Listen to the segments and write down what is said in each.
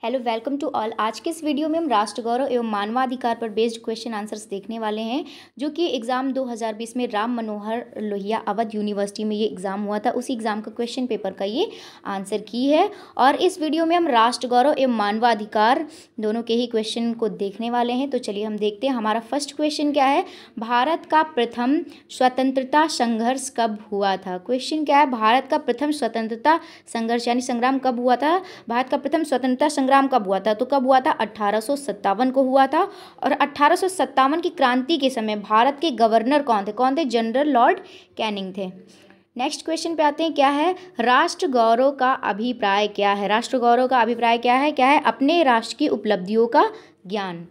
Hello welcome to all. आज के इस वीडियो में हम राष्ट्र गौरव एवं मानवाधिकार पर बेस्ड क्वेश्चन आंसर्स देखने वाले हैं, जो कि एग्ज़ाम 2020 में राम मनोहर लोहिया अवध यूनिवर्सिटी में ये एग्ज़ाम हुआ था। उसी एग्ज़ाम का क्वेश्चन पेपर का ये आंसर की है। और इस वीडियो में हम राष्ट्र गौरव एवं मानवाधिकार दोनों के ही क्वेश्चन को देखने वाले हैं। तो चलिए हम देखते हैं हमारा फर्स्ट क्वेश्चन क्या है। भारत का प्रथम स्वतंत्रता संघर्ष कब हुआ था। क्वेश्चन क्या है, भारत का प्रथम स्वतंत्रता संघर्ष यानी संग्राम कब हुआ था। भारत का प्रथम स्वतंत्रता संग्राम कब हुआ था, तो कब हुआ था 1857 को हुआ था। और 1857 की क्रांति के समय भारत के गवर्नर कौन थे, जनरल लॉर्ड कैनिंग थे। नेक्स्ट क्वेश्चन पे आते हैं, क्या है राष्ट्र गौरव का अभिप्राय क्या है। राष्ट्र गौरव का अभिप्राय क्या है अपने राष्ट्र की उपलब्धियों का ज्ञान।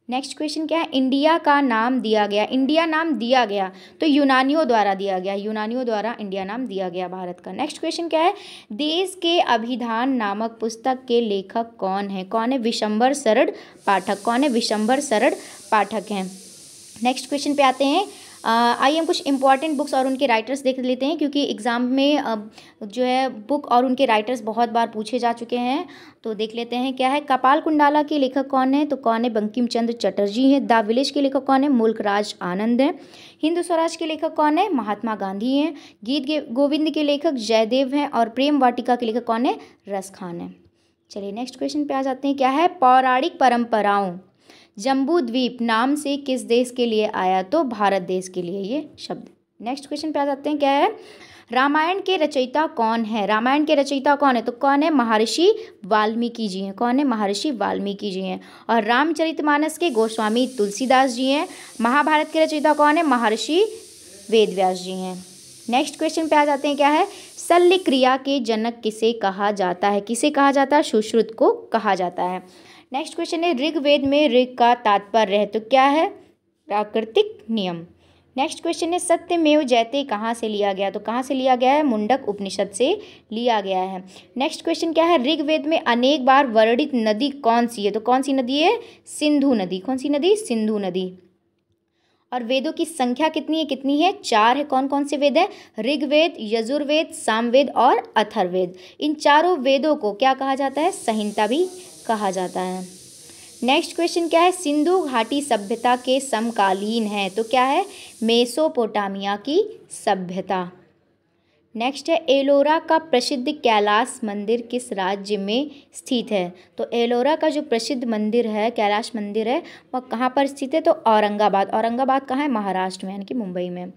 नेक्स्ट क्वेश्चन क्या है, इंडिया का नाम दिया गया। इंडिया नाम दिया गया तो यूनानियों द्वारा दिया गया, यूनानियों द्वारा इंडिया नाम दिया गया भारत का। नेक्स्ट क्वेश्चन क्या है, देश के अभिधान नामक पुस्तक के लेखक कौन है विशंबर सरड़ पाठक। कौन है विशंबर सरड़ पाठक हैं। नेक्स्ट क्वेश्चन पे आते हैं, आइए हम कुछ इंपॉर्टेंट बुक्स और उनके राइटर्स देख लेते हैं, क्योंकि एग्ज़ाम में जो है बुक और उनके राइटर्स बहुत बार पूछे जा चुके हैं। तो देख लेते हैं क्या है। कपाल कुंडाला के लेखक कौन है, तो कौन है बंकिम चंद्र चटर्जी हैं। द विलेज के लेखक कौन है, मुल्क राज आनंद हैं। हिंद स्वराज के लेखक कौन है, महात्मा गांधी हैं। गीत गोविंद के लेखक जयदेव हैं। और प्रेम वाटिका के लेखक कौन है, रस खान है। चलिए नेक्स्ट क्वेश्चन पे आ जाते हैं, क्या है पौराणिक परंपराओं जम्बू द्वीप नाम से किस देश के लिए आया, तो भारत देश के लिए ये शब्द। नेक्स्ट क्वेश्चन पे आ जाते हैं, क्या है रामायण के रचयिता कौन है। रामायण के रचयिता कौन है, तो कौन है महर्षि वाल्मीकि जी हैं। कौन है महर्षि वाल्मीकि जी हैं। और रामचरितमानस के गोस्वामी तुलसीदास जी हैं। महाभारत के रचयिता कौन है, महर्षि वेदव्यास जी हैं। नेक्स्ट क्वेश्चन पे आ जाते हैं, क्या है शल्य क्रिया के जनक किसे कहा जाता है। किसे कहा जाता है, सुश्रुत को कहा जाता है। नेक्स्ट क्वेश्चन है, ऋग्वेद में ऋग का तात्पर्य है, तो क्या है प्राकृतिक नियम। नेक्स्ट क्वेश्चन है, सत्यमेव जयते कहाँ से लिया गया, तो कहाँ से लिया गया है, मुंडक उपनिषद से लिया गया है। नेक्स्ट क्वेश्चन क्या है, ऋग्वेद में अनेक बार वर्णित नदी कौन सी है, तो कौन सी नदी है, सिंधु नदी। कौन सी नदी, सिंधु नदी। और वेदों की संख्या कितनी है, 4 है। कौन कौन से वेद है, ऋग्वेद, यजुर्वेद, सामवेद और अथर्ववेद। इन चारों वेदों को क्या कहा जाता है, संहिता भी कहा जाता है। नेक्स्ट क्वेश्चन क्या है, सिंधु घाटी सभ्यता के समकालीन है, तो क्या है मेसोपोटामिया की सभ्यता। नेक्स्ट है, एलोरा का प्रसिद्ध कैलाश मंदिर किस राज्य में स्थित है, तो एलोरा का जो प्रसिद्ध मंदिर है, कैलाश मंदिर है, वह कहाँ पर स्थित है, तो औरंगाबाद। औरंगाबाद कहाँ है, महाराष्ट्र में यानी कि मुंबई में।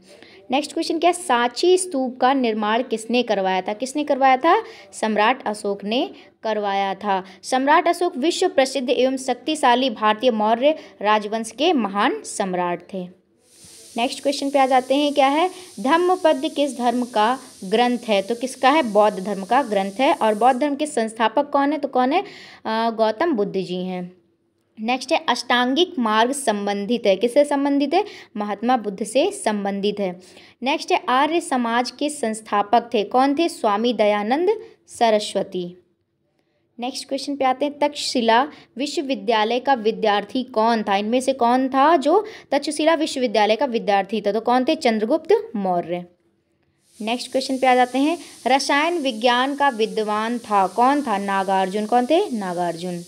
नेक्स्ट क्वेश्चन क्या है, सांची स्तूप का निर्माण किसने करवाया था। किसने करवाया था, सम्राट अशोक ने करवाया था। सम्राट अशोक विश्व प्रसिद्ध एवं शक्तिशाली भारतीय मौर्य राजवंश के महान सम्राट थे। नेक्स्ट क्वेश्चन पे आ जाते हैं, क्या है धम्मपद किस धर्म का ग्रंथ है, तो किसका है, बौद्ध धर्म का ग्रंथ है। और बौद्ध धर्म के संस्थापक कौन है, तो कौन है गौतम बुद्ध जी हैं। नेक्स्ट है, अष्टांगिक मार्ग संबंधित है, किससे संबंधित है, महात्मा बुद्ध से संबंधित है। नेक्स्ट है, आर्य समाज के संस्थापक थे, कौन थे, स्वामी दयानंद सरस्वती। नेक्स्ट क्वेश्चन पे आते हैं, तक्षशिला विश्वविद्यालय का विद्यार्थी कौन था। इनमें से कौन था जो तक्षशिला विश्वविद्यालय का विद्यार्थी था, तो कौन थे, चंद्रगुप्त मौर्य। नेक्स्ट क्वेश्चन पे आ जाते हैं, रसायन विज्ञान का विद्वान था, कौन था, नागार्जुन। कौन थे, नागार्जुन।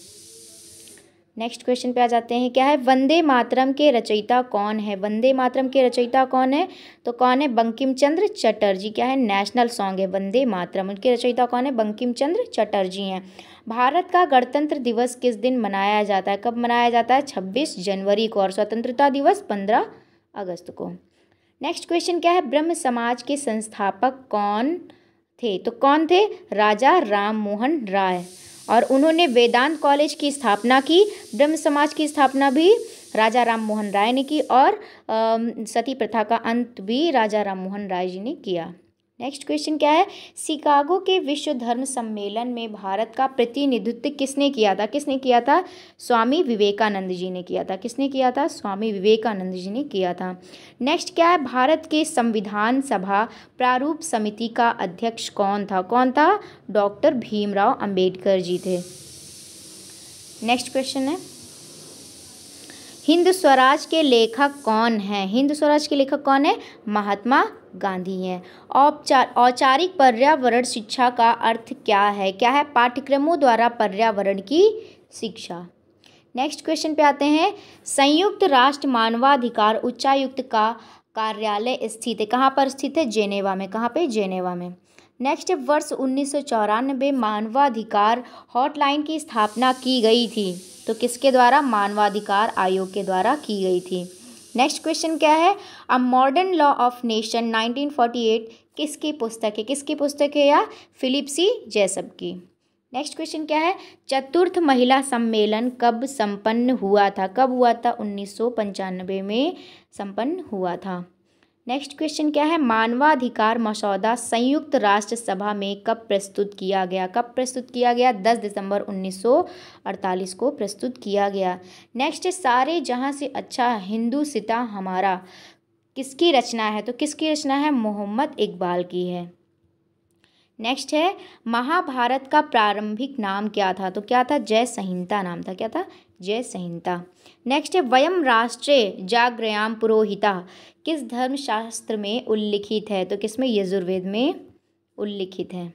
नेक्स्ट क्वेश्चन पे आ जाते हैं, क्या है वंदे मातरम के रचयिता कौन है। वंदे मातरम के रचयिता कौन है, तो कौन है बंकिम चंद्र चटर्जी। क्या है, नेशनल सॉन्ग है वंदे मातरम, उनके रचयिता कौन है, बंकिम चंद्र चटर्जी हैं। भारत का गणतंत्र दिवस किस दिन मनाया जाता है, कब मनाया जाता है, 26 जनवरी को। और स्वतंत्रता दिवस 15 अगस्त को। नेक्स्ट क्वेश्चन क्या है, ब्रह्म समाज के संस्थापक कौन थे, तो कौन थे, राजा राम मोहन राय। और उन्होंने वेदांत कॉलेज की स्थापना की। ब्रह्म समाज की स्थापना भी राजा राम मोहन राय ने की। और सती प्रथा का अंत भी राजा राम मोहन राय जी ने किया। नेक्स्ट क्वेश्चन क्या है, शिकागो के विश्व धर्म सम्मेलन में भारत का प्रतिनिधित्व किसने किया था। किसने किया था, स्वामी विवेकानंद जी ने किया था। किसने किया था, स्वामी विवेकानंद जी ने किया था। नेक्स्ट क्या है, भारत के संविधान सभा प्रारूप समिति का अध्यक्ष कौन था। कौन था, डॉक्टर भीमराव अंबेडकर जी थे। नेक्स्ट क्वेश्चन है, हिंद स्वराज के लेखक कौन हैं? हिंद स्वराज के लेखक कौन है? महात्मा गांधी हैं। औपचारिक पर्यावरण शिक्षा का अर्थ क्या है? क्या है? पाठ्यक्रमों द्वारा पर्यावरण की शिक्षा। नेक्स्ट क्वेश्चन पे आते हैं। संयुक्त राष्ट्र मानवाधिकार उच्चायुक्त का कार्यालय स्थित है, कहाँ पर स्थित है? जेनेवा में। कहाँ पे? जेनेवा में। नेक्स्ट है, वर्ष 1994 मानवाधिकार हॉटलाइन की स्थापना की गई थी, तो किसके द्वारा? मानवाधिकार आयोग के द्वारा की गई थी। नेक्स्ट क्वेश्चन क्या है? A modern law of nation 1948 किसकी पुस्तक है? किसकी पुस्तक है? या फिलिप सी जैसब की। नेक्स्ट क्वेश्चन क्या है? चतुर्थ महिला सम्मेलन कब संपन्न हुआ था? कब हुआ था? 1995 में संपन्न हुआ था। नेक्स्ट क्वेश्चन क्या है? मानवाधिकार मसौदा संयुक्त राष्ट्र सभा में कब प्रस्तुत किया गया? कब प्रस्तुत किया गया? 10 दिसंबर 1948 को प्रस्तुत किया गया। नेक्स्ट, सारे जहां से अच्छा हिंदुस्तां हमारा किसकी रचना है? तो किसकी रचना है? मोहम्मद इकबाल की है। नेक्स्ट है, महाभारत का प्रारंभिक नाम क्या था? तो क्या था? जय संहिता नाम था। क्या था? जय संहिता। नेक्स्ट है, वयम राष्ट्रे जागृयाम पुरोहिता किस धर्मशास्त्र में उल्लिखित है? तो किसमें? यजुर्वेद में उल्लिखित है।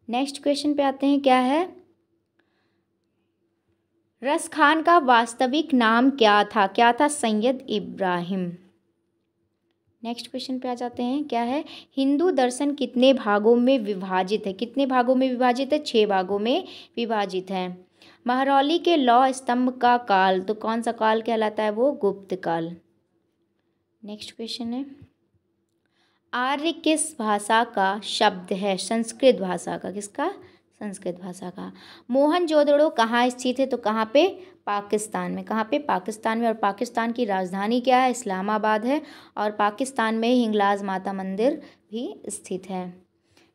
नेक्स्ट क्वेश्चन पे आते हैं। क्या है? रस खान का वास्तविक नाम क्या था? क्या था? सैयद इब्राहिम। नेक्स्ट क्वेश्चन पे आ जाते हैं। क्या है? हिंदू दर्शन कितने भागों में विभाजित है? कितने भागों में विभाजित है? 6 भागों में विभाजित है। महरौली के लौह स्तंभ का काल, तो कौन सा काल कहलाता है? वो गुप्त काल। नेक्स्ट क्वेश्चन है, आर्य किस भाषा का शब्द है? संस्कृत भाषा का। किसका? संस्कृत भाषा का। मोहनजोदड़ो कहाँ स्थित है? तो कहाँ पे? पाकिस्तान में। कहाँ पे? पाकिस्तान में। और पाकिस्तान की राजधानी क्या है? इस्लामाबाद है। और पाकिस्तान में हिंगलाज माता मंदिर भी स्थित है।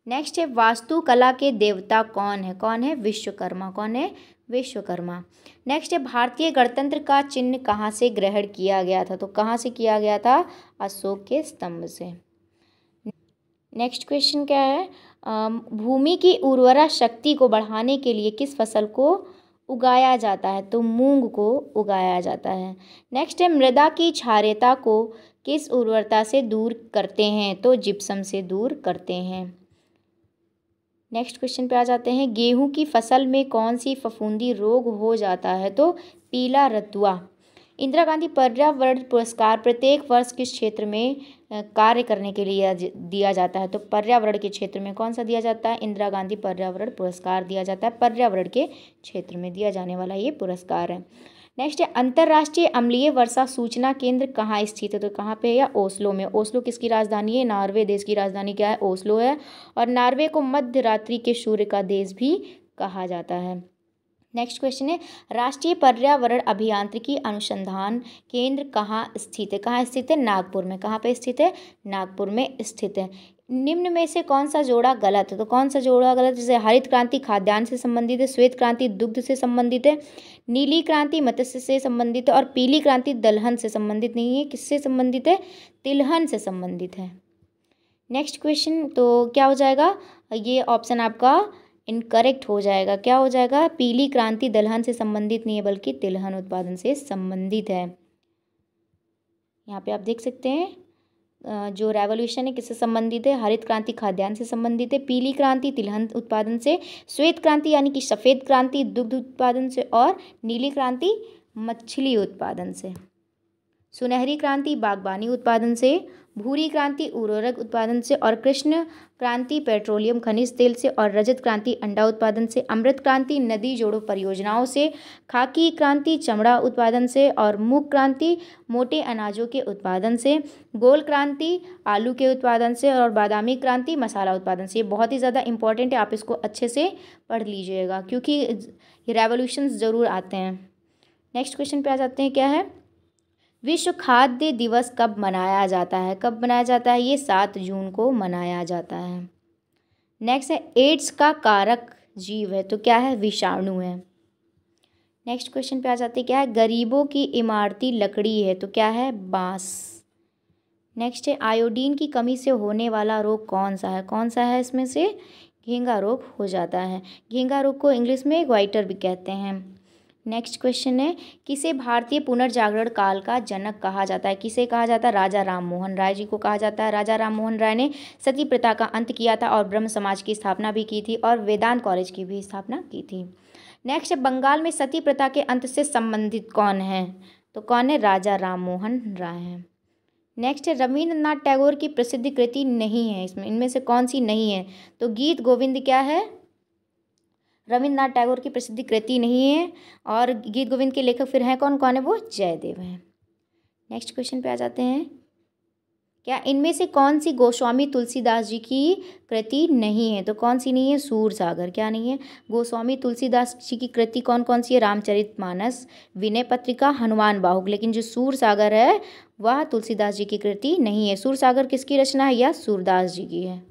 नेक्स्ट है, वास्तुकला के देवता कौन है? कौन है? विश्वकर्मा। कौन है? विश्वकर्मा। नेक्स्ट है, भारतीय गणतंत्र का चिन्ह कहाँ से ग्रहण किया गया था? तो कहाँ से किया गया था? अशोक के स्तंभ से। नेक्स्ट क्वेश्चन क्या है? भूमि की उर्वरा शक्ति को बढ़ाने के लिए किस फसल को उगाया जाता है? तो मूंग को उगाया जाता है। नेक्स्ट है, मृदा की क्षारीयता को किस उर्वरता से दूर करते हैं? तो जिप्सम से दूर करते हैं। नेक्स्ट क्वेश्चन पे आ जाते हैं। गेहूं की फसल में कौन सी फफूंदी रोग हो जाता है? तो पीला रतुआ। इंदिरा गांधी पर्यावरण पुरस्कार प्रत्येक वर्ष किस क्षेत्र में कार्य करने के लिए दिया जाता है? तो पर्यावरण के क्षेत्र में। कौन सा दिया जाता है? इंदिरा गांधी पर्यावरण पुरस्कार दिया जाता है। पर्यावरण के क्षेत्र में दिया जाने वाला ये पुरस्कार है। नेक्स्ट है, अंतर्राष्ट्रीय अम्लीय वर्षा सूचना केंद्र कहाँ स्थित है? तो कहाँ पे है? या ओस्लो में। ओस्लो किसकी राजधानी है? नॉर्वे देश की राजधानी क्या है? ओस्लो है। और नॉर्वे को मध्य रात्रि के सूर्य का देश भी कहा जाता है। नेक्स्ट क्वेश्चन है, राष्ट्रीय पर्यावरण अभियांत्रिकी अनुसंधान केंद्र कहाँ स्थित है? कहाँ स्थित है? नागपुर में। कहाँ पे स्थित है? नागपुर में स्थित है। निम्न में से कौन सा जोड़ा गलत है? तो कौन सा जोड़ा गलत? जैसे हरित क्रांति खाद्यान्न से संबंधित है, श्वेत क्रांति दुग्ध से संबंधित है, नीली क्रांति मत्स्य से संबंधित है और पीली क्रांति दलहन से संबंधित नहीं है। किससे संबंधित है? तिलहन से संबंधित है। नेक्स्ट क्वेश्चन तो क्या हो जाएगा? ये ऑप्शन आपका इनकरेक्ट हो जाएगा। क्या हो जाएगा? पीली क्रांति दलहन से संबंधित नहीं है बल्कि तिलहन उत्पादन से संबंधित है। यहाँ पे आप देख सकते हैं जो रेवोल्यूशन है किससे संबंधित है? हरित क्रांति खाद्यान्न से संबंधित है, पीली क्रांति तिलहन उत्पादन से, श्वेत क्रांति यानी कि सफ़ेद क्रांति दुग्ध उत्पादन से और नीली क्रांति मछली उत्पादन से, सुनहरी क्रांति बागवानी उत्पादन से, भूरी क्रांति उर्वरक उत्पादन से और कृष्ण क्रांति पेट्रोलियम खनिज तेल से और रजत क्रांति अंडा उत्पादन से, अमृत क्रांति नदी जोड़ों परियोजनाओं से, खाकी क्रांति चमड़ा उत्पादन से और मूक क्रांति मोटे अनाजों के उत्पादन से, गोल क्रांति आलू के उत्पादन से और बादामी क्रांति मसाला उत्पादन से। ये बहुत ही ज़्यादा इंपॉर्टेंट है, आप इसको अच्छे से पढ़ लीजिएगा क्योंकि ये रेवोल्यूशंस ज़रूर आते हैं। नेक्स्ट क्वेश्चन पे आ जाते हैं। क्या है? विश्व खाद्य दिवस कब मनाया जाता है? कब मनाया जाता है? ये 7 जून को मनाया जाता है। नेक्स्ट है, एड्स का कारक जीव है तो क्या है? विषाणु है। नेक्स्ट क्वेश्चन पे आ जाते हैं। क्या है? गरीबों की इमारती लकड़ी है तो क्या है? बांस। नेक्स्ट है, आयोडीन की कमी से होने वाला रोग कौन सा है? कौन सा है इसमें से? घेंघा रोग हो जाता है। घेंघा रोग को इंग्लिश में ग्वाइटर भी कहते हैं। नेक्स्ट क्वेश्चन है, किसे भारतीय पुनर्जागरण काल का जनक कहा जाता है? किसे कहा जाता है? राजा राम मोहन राय जी को कहा जाता है। राजा राम मोहन राय ने सती प्रथा का अंत किया था और ब्रह्म समाज की स्थापना भी की थी और वेदांत कॉलेज की भी स्थापना की थी। नेक्स्ट है, बंगाल में सती प्रथा के अंत से संबंधित कौन है? तो कौन है? राजा राम मोहन राय है। नेक्स्ट है, रविंद्रनाथ टैगोर की प्रसिद्ध कृति नहीं है, इसमें इनमें से कौन सी नहीं है? तो गीत गोविंद क्या है? रविंद्रनाथ टैगोर की प्रसिद्ध कृति नहीं है। और गीत गोविंद के लेखक फिर हैं कौन? कौन है वो? जयदेव हैं। नेक्स्ट क्वेश्चन पे आ जाते हैं, क्या इनमें से कौन सी गोस्वामी तुलसीदास जी की कृति नहीं है? तो कौन सी नहीं है? सूरसागर। क्या नहीं है? गोस्वामी तुलसीदास जी की कृति कौन कौन सी है? रामचरितमानस, विनय पत्रिका, हनुमान बाहुक। लेकिन जो सूरसागर है वह तुलसीदास जी की कृति नहीं है। सूरसागर किसकी रचना है? यह सूरदास जी की है।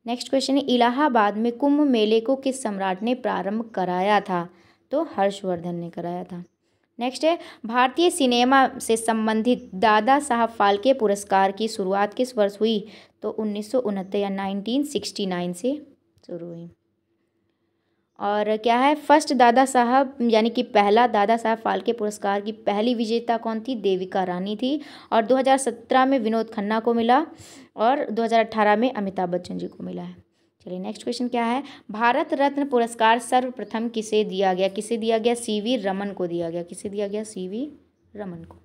नेक्स्ट क्वेश्चन है, इलाहाबाद में कुंभ मेले को किस सम्राट ने प्रारंभ कराया था? तो हर्षवर्धन ने कराया था। नेक्स्ट है, भारतीय सिनेमा से संबंधित दादा साहब फाल्के पुरस्कार की शुरुआत किस वर्ष हुई? तो 1969 या 1969 से शुरू हुई। और क्या है? फर्स्ट दादा साहब यानी कि पहला दादा साहब फाल्के पुरस्कार की पहली विजेता कौन थी? देविका रानी थी। और 2017 में विनोद खन्ना को मिला और 2018 में अमिताभ बच्चन जी को मिला है। चलिए नेक्स्ट क्वेश्चन क्या है, भारत रत्न पुरस्कार सर्वप्रथम किसे दिया गया? किसे दिया गया? सीवी रमन को दिया गया। किसे दिया गया? सीवी रमन को।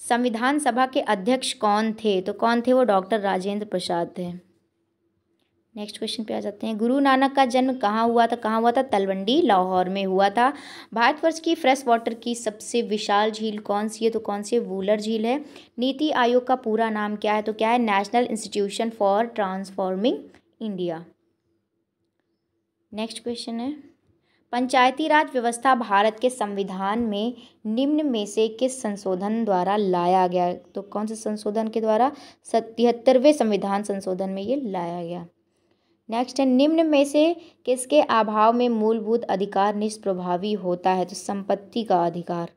संविधान सभा के अध्यक्ष कौन थे? तो कौन थे वो? डॉक्टर राजेंद्र प्रसाद थे। नेक्स्ट क्वेश्चन पे आ जाते हैं, गुरु नानक का जन्म कहाँ हुआ था? कहाँ हुआ था? तलवंडी लाहौर में हुआ था। भारतवर्ष की फ्रेश वाटर की सबसे विशाल झील कौन सी है? तो कौन सी है? वूलर झील है। नीति आयोग का पूरा नाम क्या है? तो क्या है? National institution for transforming India. Next question है, पंचायती राज व्यवस्था भारत के संविधान में निम्न में से किस संशोधन द्वारा लाया गया? तो कौन से संशोधन के द्वारा? 77वें संविधान संशोधन में ये लाया गया। नेक्स्ट है, निम्न में से किसके अभाव में मूलभूत अधिकार निष्प्रभावी होता है? तो संपत्ति का अधिकार।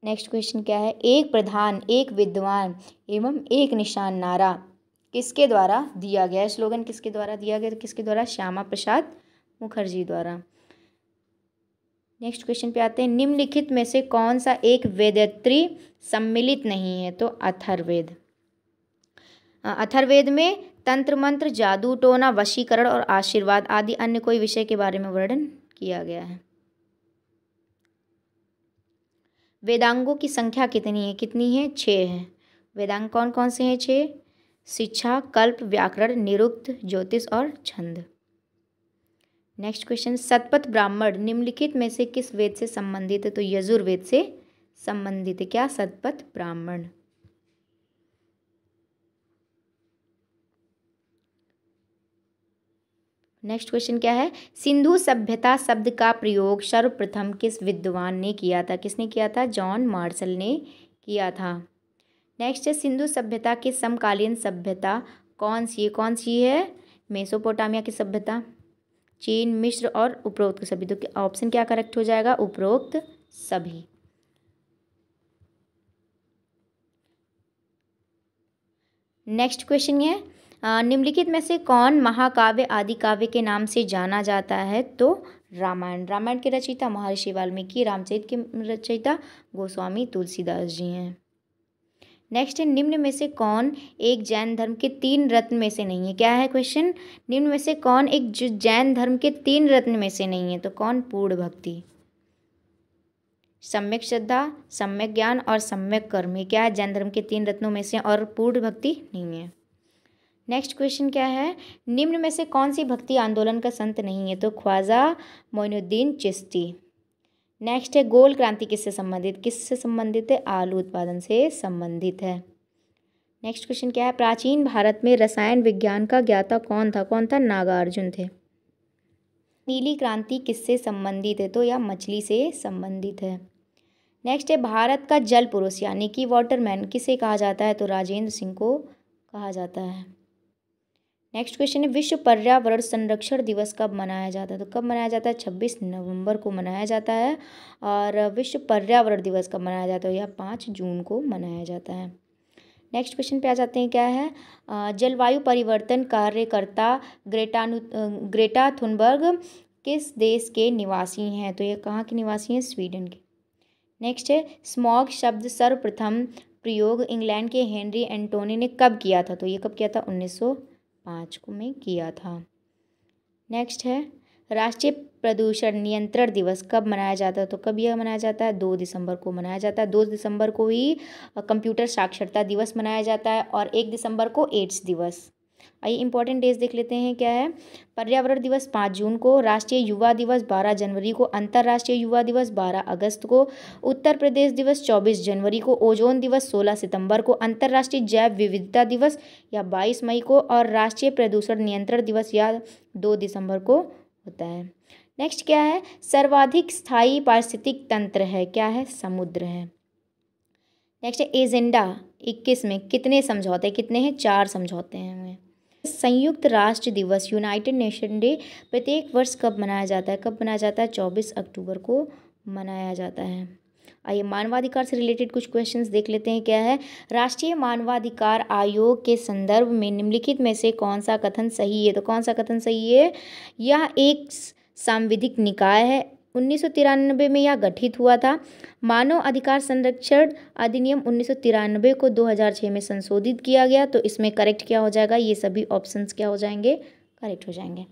नेक्स्ट क्वेश्चन क्या है, एक प्रधान, एक विद्वान एवं एक निशान नारा किसके द्वारा दिया गया? स्लोगन किसके द्वारा दिया गया? तो किसके द्वारा? श्यामा प्रसाद मुखर्जी द्वारा। नेक्स्ट क्वेश्चन पे आते हैं, निम्नलिखित में से कौन सा एक वेदत्री सम्मिलित नहीं है? तो अथर्ववेद। अथर्ववेद में तंत्र मंत्र, जादू टोना, वशीकरण और आशीर्वाद आदि अन्य कोई विषय के बारे में वर्णन किया गया है। वेदांगों की संख्या कितनी है? कितनी है? 6 है। वेदांग कौन कौन से हैं? 6। शिक्षा, कल्प, व्याकरण, निरुक्त, ज्योतिष और छंद। नेक्स्ट क्वेश्चन, शतपथ ब्राह्मण निम्नलिखित में से किस वेद से संबंधित है? तो यजुर्वेद से संबंधित है। क्या? शतपथ ब्राह्मण। नेक्स्ट क्वेश्चन क्या है, सिंधु सभ्यता शब्द का प्रयोग सर्वप्रथम किस विद्वान ने किया था? किसने किया था? जॉन मार्शल ने किया था। नेक्स्ट है, सिंधु सभ्यता के समकालीन सभ्यता कौन सी है? कौन सी है? मेसोपोटामिया की सभ्यता, चीन, मिस्र और उपरोक्त सभी। तो ऑप्शन क्या करेक्ट हो जाएगा? उपरोक्त सभी। नेक्स्ट क्वेश्चन है, निम्नलिखित में से कौन महाकाव्य आदि काव्य के नाम से जाना जाता है? तो रामायण। रामायण के रचयिता महर्षि वाल्मीकि, रामचरित के रचयिता गोस्वामी तुलसीदास जी हैं। नेक्स्ट है, निम्न में से कौन एक जैन धर्म के 3 रत्न में से नहीं है? क्या है क्वेश्चन? निम्न में से कौन एक जैन धर्म के 3 रत्न में से नहीं है? तो कौन? पूर्ण भक्ति, सम्यक श्रद्धा, सम्यक ज्ञान और सम्यक कर्म। क्या है? जैन धर्म के 3 रत्नों में से, और पूर्ण भक्ति नहीं है। नेक्स्ट क्वेश्चन क्या है, निम्न में से कौन सी भक्ति आंदोलन का संत नहीं है? तो ख्वाजा मोइनुद्दीन चिश्ती। नेक्स्ट है, गोल क्रांति किससे संबंधित? किससे संबंधित है? आलू उत्पादन से संबंधित है। नेक्स्ट क्वेश्चन क्या है, प्राचीन भारत में रसायन विज्ञान का ज्ञाता कौन था? कौन था? नागार्जुन थे। नीली क्रांति किससे संबंधित है? तो यह मछली से संबंधित है। नेक्स्ट है, भारत का जल पुरुष यानी कि वाटरमैन किसे कहा जाता है? तो राजेंद्र सिंह को कहा जाता है। नेक्स्ट क्वेश्चन है, विश्व पर्यावरण संरक्षण दिवस कब मनाया जाता है? तो कब मनाया जाता है? 26 नवंबर को मनाया जाता है। और विश्व पर्यावरण दिवस कब मनाया जाता है? यह 5 जून को मनाया जाता है। नेक्स्ट क्वेश्चन पे आ जाते हैं, क्या है जलवायु परिवर्तन कार्यकर्ता ग्रेटा थुनबर्ग किस देश के निवासी हैं? तो ये कहाँ के निवासी हैं? स्वीडन के। नेक्स्ट है स्मॉग शब्द सर्वप्रथम प्रयोग इंग्लैंड के हेनरी एंटोनी ने कब किया था? तो ये कब किया था? 1905 को में किया था। नेक्स्ट है राष्ट्रीय प्रदूषण नियंत्रण दिवस कब मनाया जाता है? तो कब यह मनाया जाता है? 2 दिसंबर को मनाया जाता है। 2 दिसंबर को ही कंप्यूटर साक्षरता दिवस मनाया जाता है और 1 दिसंबर को एड्स दिवस। आइए इंपॉर्टेंट डेज देख लेते हैं, क्या है पर्यावरण दिवस 5 जून को, राष्ट्रीय युवा दिवस 12 जनवरी को, अंतर्राष्ट्रीय युवा दिवस 12 अगस्त को, उत्तर प्रदेश दिवस 24 जनवरी को, ओजोन दिवस 16 सितंबर को, अंतर्राष्ट्रीय जैव विविधता दिवस या 22 मई को और राष्ट्रीय प्रदूषण नियंत्रण दिवस या 2 दिसंबर को होता है। नेक्स्ट क्या है सर्वाधिक स्थायी पारिस्थितिक तंत्र है? क्या है? समुद्र है। नेक्स्ट है एजेंडा 21 में कितने समझौते, कितने हैं? 4 समझौते हैं हमें। संयुक्त राष्ट्र दिवस यूनाइटेड नेशन डे प्रत्येक वर्ष कब मनाया जाता है? कब मनाया जाता है? 24 अक्टूबर को मनाया जाता है। आइए मानवाधिकार से रिलेटेड कुछ क्वेश्चंस देख लेते हैं, क्या है राष्ट्रीय मानवाधिकार आयोग के संदर्भ में निम्नलिखित में से कौन सा कथन सही है? तो कौन सा कथन सही है? यह एक सांविधिक निकाय है, 1993 में यह गठित हुआ था, मानव अधिकार संरक्षण अधिनियम 1993 को 2006 में संशोधित किया गया। तो इसमें करेक्ट क्या हो जाएगा? ये सभी ऑप्शंस क्या हो जाएंगे? करेक्ट हो जाएंगे।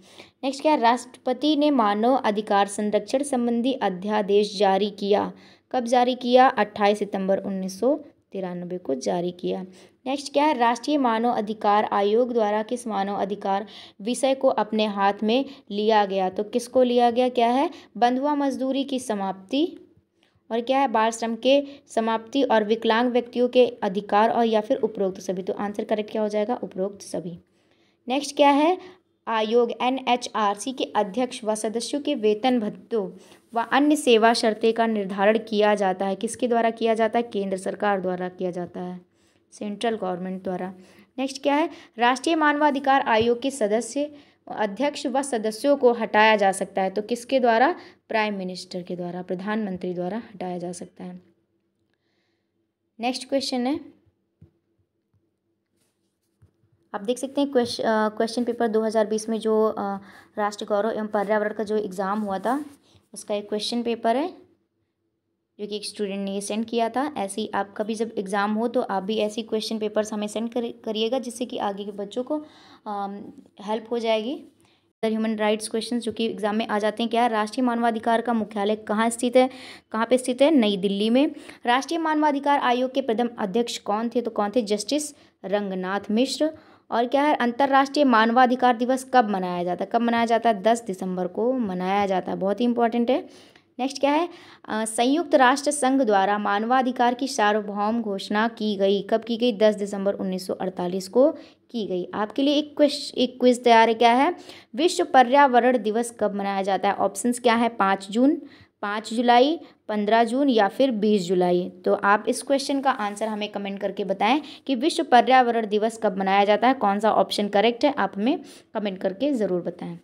नेक्स्ट क्या राष्ट्रपति ने मानव अधिकार संरक्षण संबंधी अध्यादेश जारी किया? कब जारी किया? 28 सितंबर 1993 को जारी किया। नेक्स्ट क्या है राष्ट्रीय मानव अधिकार आयोग द्वारा किस मानव अधिकार विषय को अपने हाथ में लिया गया? तो किसको लिया गया? क्या है बंधुआ मजदूरी की समाप्ति और क्या है बाल श्रम के समाप्ति और विकलांग व्यक्तियों के अधिकार और या फिर उपरोक्त सभी। तो आंसर करेक्ट क्या हो जाएगा? उपरोक्त सभी। नेक्स्ट क्या है आयोग NHRC के अध्यक्ष व सदस्यों के वेतन भत्तों व अन्य सेवा शर्तें का निर्धारण किया जाता है? किसके द्वारा किया जाता है? केंद्र सरकार द्वारा किया जाता है, सेंट्रल गवर्नमेंट द्वारा। नेक्स्ट क्या है राष्ट्रीय मानवाधिकार आयोग के सदस्य अध्यक्ष व सदस्यों को हटाया जा सकता है? तो किसके द्वारा? प्राइम मिनिस्टर के द्वारा, प्रधानमंत्री द्वारा हटाया जा सकता है। नेक्स्ट क्वेश्चन है आप देख सकते हैं क्वेश्चन पेपर 2020 में जो राष्ट्र गौरव एवं पर्यावरण का जो एग्ज़ाम हुआ था उसका एक क्वेश्चन पेपर है जो कि एक स्टूडेंट ने ये सेंड किया था। ऐसे ही आपका भी जब एग्ज़ाम हो तो आप भी ऐसी क्वेश्चन पेपर्स हमें सेंड करिएगा जिससे कि आगे के बच्चों को हेल्प हो जाएगी। ह्यूमन राइट्स क्वेश्चन जो कि एग्जाम में आ जाते हैं, क्या है राष्ट्रीय मानवाधिकार का मुख्यालय कहाँ स्थित है? कहाँ पे स्थित है? नई दिल्ली में। राष्ट्रीय मानवाधिकार आयोग के प्रथम अध्यक्ष कौन थे? तो कौन थे? जस्टिस रंगनाथ मिश्र। और क्या है अंतर्राष्ट्रीय मानवाधिकार दिवस कब मनाया जाता है? कब मनाया जाता है? 10 दिसंबर को मनाया जाता है, बहुत ही इंपॉर्टेंट है। नेक्स्ट क्या है संयुक्त राष्ट्र संघ द्वारा मानवाधिकार की सार्वभौम घोषणा की गई? कब की गई? 10 दिसंबर 1948 को की गई। आपके लिए एक क्विज तैयार है, क्या है विश्व पर्यावरण दिवस कब मनाया जाता है? ऑप्शंस क्या है? 5 जून, 5 जुलाई, 15 जून या फिर 20 जुलाई। तो आप इस क्वेश्चन का आंसर हमें कमेंट करके बताएं कि विश्व पर्यावरण दिवस कब मनाया जाता है, कौन सा ऑप्शन करेक्ट है, आप हमें कमेंट करके ज़रूर बताएं।